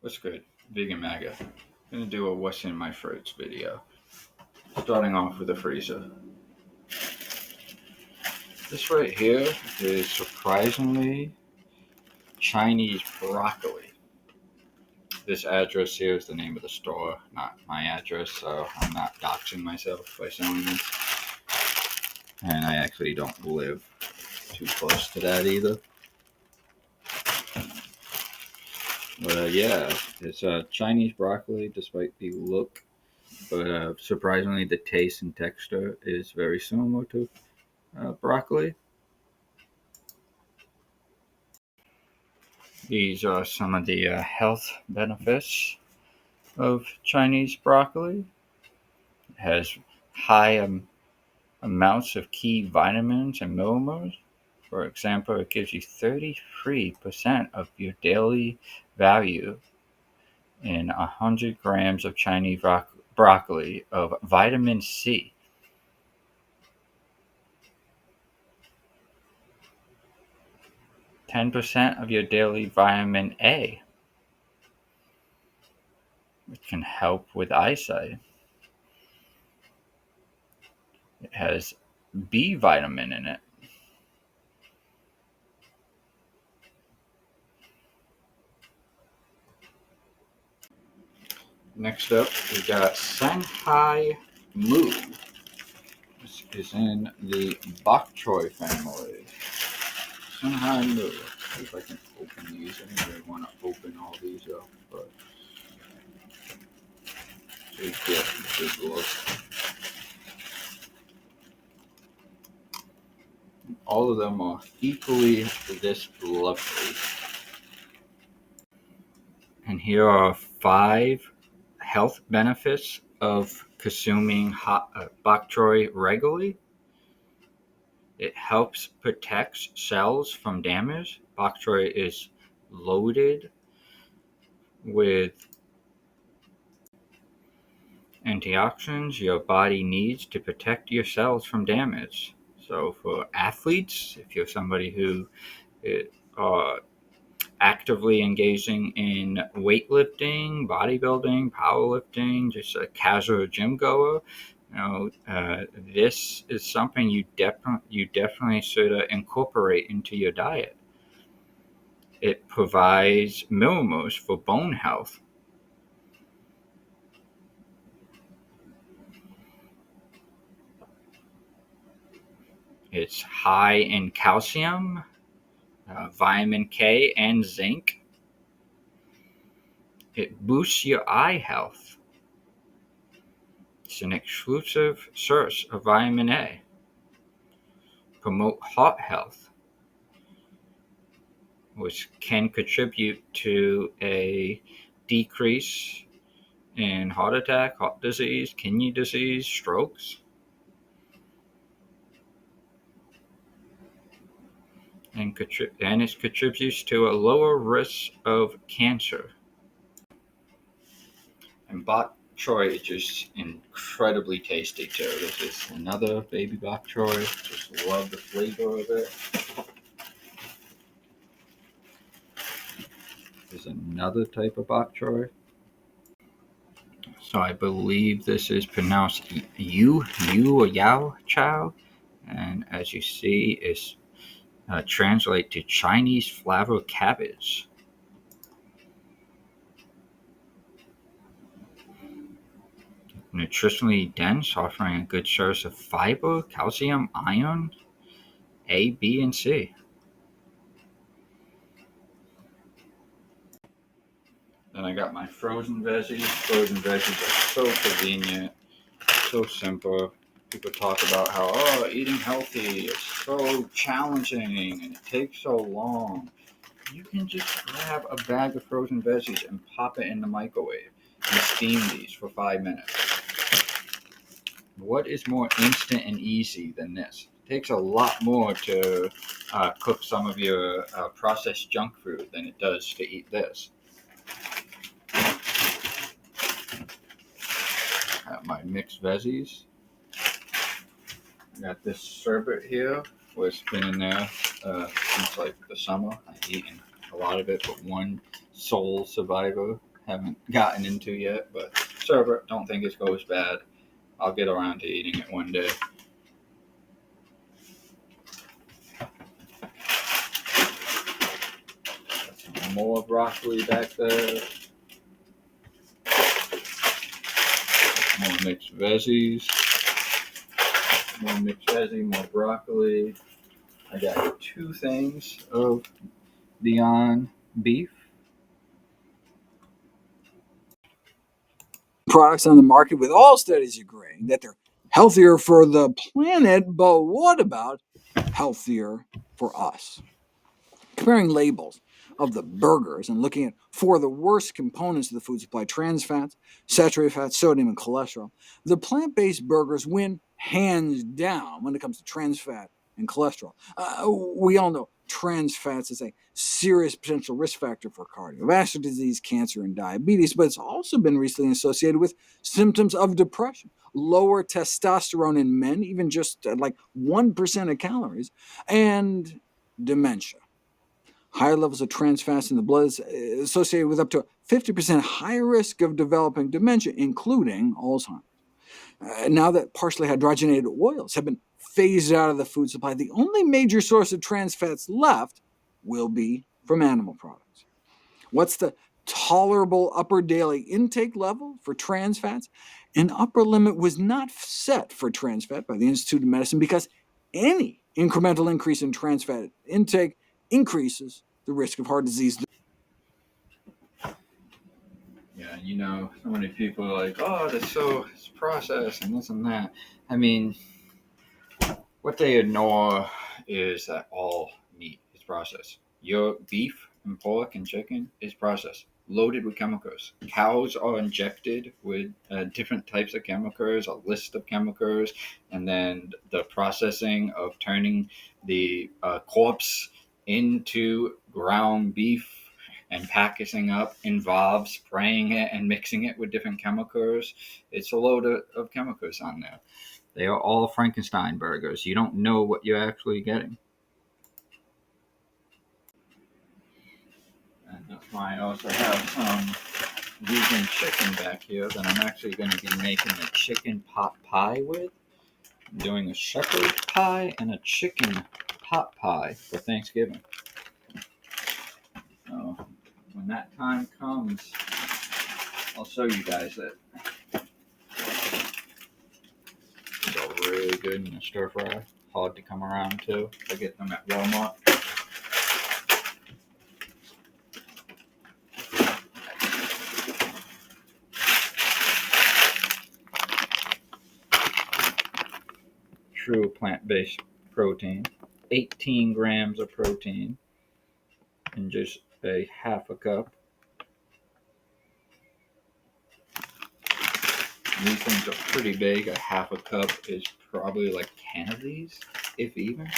What's good? Vegan MAGA. Gonna do a what's in my fridge video. Starting off with the freezer. This right here is surprisingly Chinese broccoli. This address here is the name of the store, not my address, so I'm not doxing myself by saying this. And I actually don't live too close to that either. But yeah, it's Chinese broccoli despite the look. But surprisingly, the taste and texture is very similar to broccoli. These are some of the health benefits of Chinese broccoli. It has high amounts of key vitamins and minerals. For example, it gives you 33% of your daily value in 100 grams of Chinese broccoli of vitamin C. %10 of your daily vitamin A, which can help with eyesight. It has B vitamin in it. Next up, we got Shanghai Moo. This is in the bok choy family. Shanghai Moo. See if I can open these. I don't really want to open all these up, but so you get a good look. All of them are equally this lovely. And here are 5 health benefits of consuming bok choy regularly. It helps protect cells from damage. Bok choy is loaded with antioxidants your body needs to protect your cells from damage. So for athletes, if you're somebody who are actively engaging in weightlifting, bodybuilding, powerlifting, just a casual gym goer, this is something you definitely should incorporate into your diet. It provides minerals for bone health. It's high in calcium, vitamin K, and zinc. It boosts your eye health. It's an exclusive source of vitamin A. Promote heart health, which can contribute to a decrease in heart attack, heart disease, kidney disease, strokes. And it contributes to a lower risk of cancer. And bok choy is just incredibly tasty too. This is another baby bok choy. Just love the flavor of it. There's another type of bok choy. So I believe this is pronounced you or yao chow. And as you see, it's translate to Chinese flower cabbage. Nutritionally dense, offering a good source of fiber, calcium, iron, A, B, and C. Then I got my frozen veggies. Frozen veggies are so convenient, so simple. People talk about how, eating healthy is so challenging and it takes so long. You can just grab a bag of frozen veggies and pop it in the microwave and steam these for 5 minutes. What is more instant and easy than this? It takes a lot more to cook some of your processed junk food than it does to eat this. My mixed veggies. I got this sherbet here, which has been in there since like the summer. I've eaten a lot of it, but one sole survivor haven't gotten into yet, but sherbet, don't think it goes bad. I'll get around to eating it one day. Some more broccoli back there. More mixed veggies. More mixed veggie, more broccoli. I got 2 things of Beyond Beef. Products on the market with all studies agreeing that they're healthier for the planet, but what about healthier for us? Comparing labels of the burgers and looking at 4 of the worst components of the food supply: trans fats, saturated fats, sodium, and cholesterol. The plant-based burgers win hands down when it comes to trans fat and cholesterol. We all know trans fats is a serious potential risk factor for cardiovascular disease, cancer, and diabetes, but it's also been recently associated with symptoms of depression, lower testosterone in men, even just like 1% of calories, and dementia. Higher levels of trans fats in the blood is associated with up to 50% higher risk of developing dementia, including Alzheimer's. Now that partially hydrogenated oils have been phased out of the food supply, the only major source of trans fats left will be from animal products. What's the tolerable upper daily intake level for trans fats? An upper limit was not set for trans fat by the Institute of Medicine because any incremental increase in trans fat intake increases the risk of heart disease. Yeah, so many people are like, oh, it's processed and this and that. I mean, what they ignore is that all meat is processed. Your beef and pork and chicken is processed, loaded with chemicals. Cows are injected with different types of chemicals, a list of chemicals, and then the processing of turning the corpse into ground beef and packaging up involves spraying it and mixing it with different chemicals. It's a load of chemicals on there. They are all Frankenstein burgers. You don't know what you're actually getting. And that's why I also have some vegan chicken back here that I'm actually going to be making a chicken pot pie with. I'm doing a shepherd pie and a chicken pot pie for Thanksgiving. So when that time comes, I'll show you guys it. These are really good in the stir fry. Hard to come around too. I get them at Walmart. True plant-based protein. 18 grams of protein in just a half a cup. These things are pretty big. A half a cup is probably like 10 of these, if even.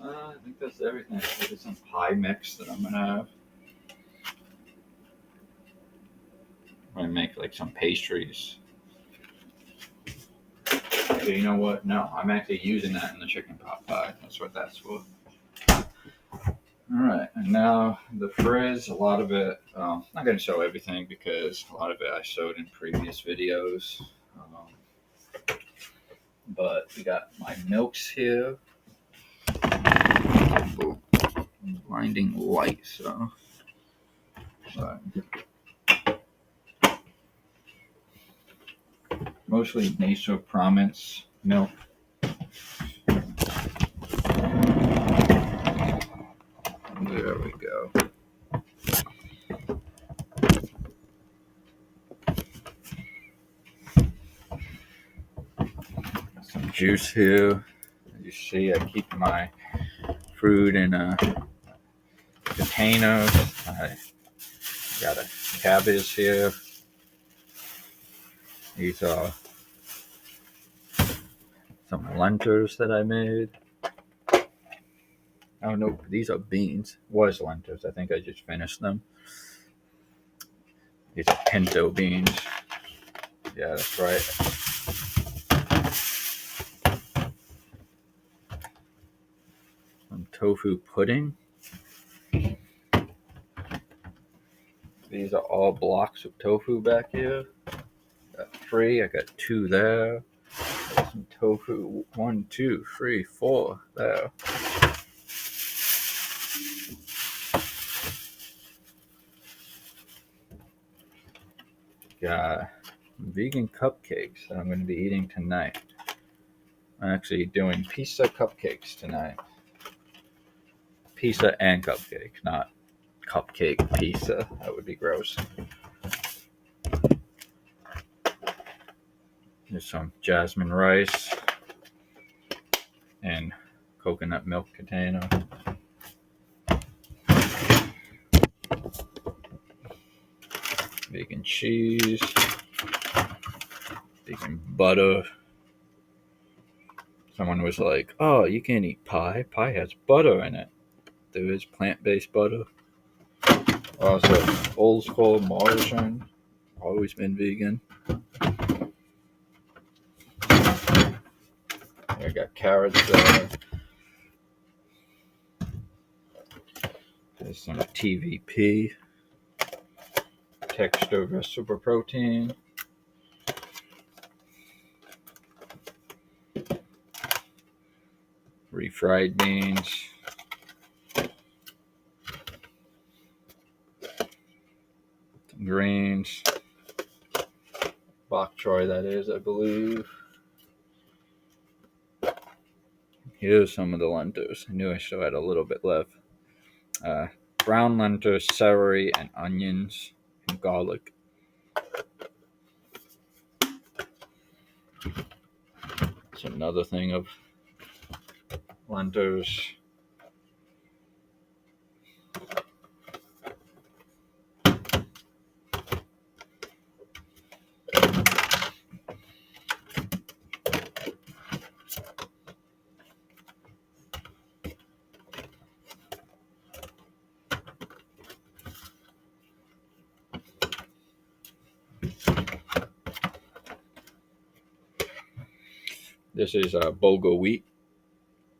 I think that's everything. There's some pie mix that I'm gonna have. I'm gonna make like some pastries. So you know what? No, I'm actually using that in the chicken pot pie. That's what that's for. Alright, and now the frizz, a lot of it, I'm not going to show everything because a lot of it I showed in previous videos. But we got my milks here. Oh, blinding light, so. But mostly Nature Promise milk. There we go. Some juice here. As you see, I keep my fruit in a container. I got a cabbage here. These are some lentils that I made. Oh no, these are beans. Was lentils. I think I just finished them. These are pinto beans. Yeah, that's right. Some tofu pudding. These are all blocks of tofu back here. Got 3. I got 2 there. Got some tofu. 1, 2, 3, 4 there. Got vegan cupcakes that I'm going to be eating tonight. I'm actually doing pizza cupcakes tonight. Pizza and cupcake, not cupcake pizza. That would be gross. There's some jasmine rice and coconut milk container. Vegan cheese. Vegan butter. Someone was like, "Oh, you can't eat pie. Pie has butter in it." There is plant-based butter. Also, old school margarine. Always been vegan. I got carrots there. There's some TVP. Texture vegetable protein. Refried beans. Greens. Bok choy, that is, I believe. Here's some of the lentils. I knew I still had a little bit left. Brown lentils, celery, and onions, and garlic. It's another thing of lentils. This is bulgur wheat,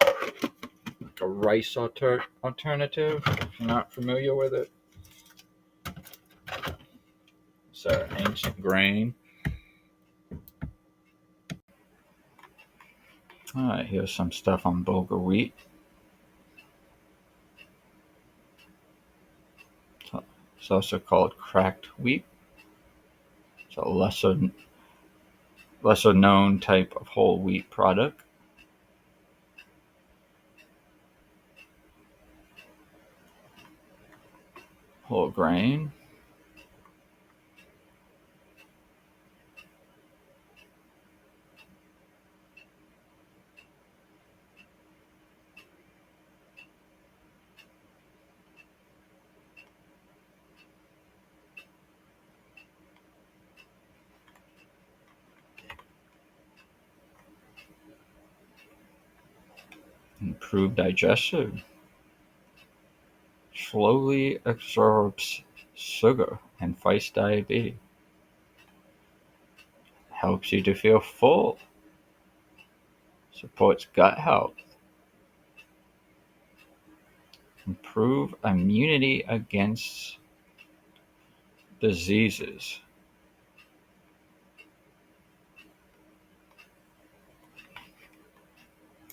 a rice alternative. If you're not familiar with it, it's an ancient grain. All right, here's some stuff on bulgur wheat. It's also called cracked wheat. It's a lesser known type of whole wheat product. Whole grain. Improved digestion. Slowly absorbs sugar and fights diabetes. Helps you to feel full. Supports gut health. Improve immunity against diseases.